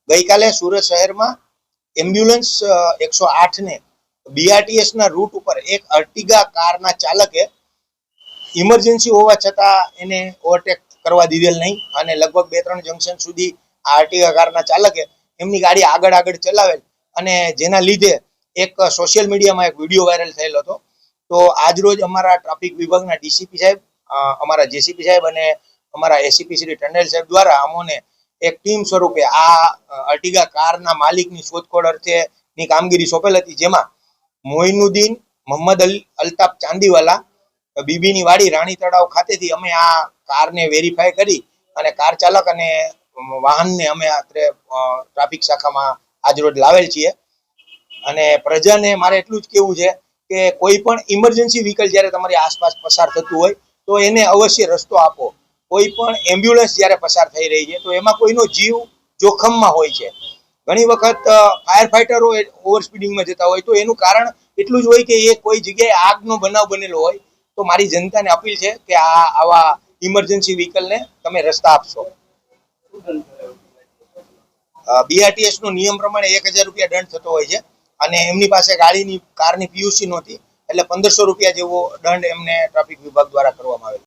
ગઈકાલે સુરત શહેરમાં એમ્બ્યુલન્સ 108 ને BRTS ના રૂટ ઉપર એક અર્ટિગા કારના ચાલકે ઇમરજન્સી હોવા છતાં એને ઓવરટેક કરવા દીધેલ નહીં અને લગભગ 2-3 જંકશન સુધી આ અર્ટિગા કારના ચાલકે એમની ગાડી આગળ ચલાવેલ અને જેના લીધે એક સોશિયલ મીડિયામાં એક વિડીયો વાયરલ થયેલો હતો. તો આજરોજ અમારા ટ્રાફિક વિભાગના ડીસીપી સાહેબ, અમારા જેસીપી સાહેબ અને અમારા એસીપી શ્રી ટંડેલ સાહેબ દ્વારા અમોને એક ટીમ સ્વરૂપે આ અર્ટિગા કારના માલિકની શોધખોળ અર્થેની કામગીરી સોંપેલ હતી, જેમાં મોઇનુદ્દીન મોહમ્મદ અલ્તાફ ચાંદીવાલા બીબીની વાડી રાણી તળાવ ખાતેથી અમે આ કારને વેરીફાઈ કરી અને કાર ચાલક અને વાહનને અમે ટ્રાફિક શાખામાં આજરોજ લાવેલ છીએ. અને પ્રજાને મારે એટલું જ કહેવું છે કે કોઈ પણ ઇમરજન્સી વ્હીકલ જ્યારે તમારી આસપાસ પસાર થતું હોય તો એને અવશ્ય રસ્તો આપો. કોઈ પણ એમ્બ્યુલન્સ જ્યારે પસાર થઈ રહી છે તો એમાં કોઈનો જીવ જોખમમાં હોય છે. ઘણી વખત ફાયર ફાઈટરો ઓવર સ્પીડિંગમાં જતા હોય તો એનું કારણ એટલું જ હોય કે એ કોઈ જગ્યાએ આગનો બનાવ બનેલો હોય. તો મારી જનતાને અપીલ છે કે આવા ઇમરજન્સી વ્હીકલને તમે રસ્તા આપશો. BRTS નો નિયમ પ્રમાણે 1000 રૂપિયા દંડ થતો હોય છે અને એમની પાસે કારની PUC નહોતી એટલે 1500 રૂપિયા જેવો દંડ એમને ટ્રાફિક વિભાગ દ્વારા કરવામાં આવેલો.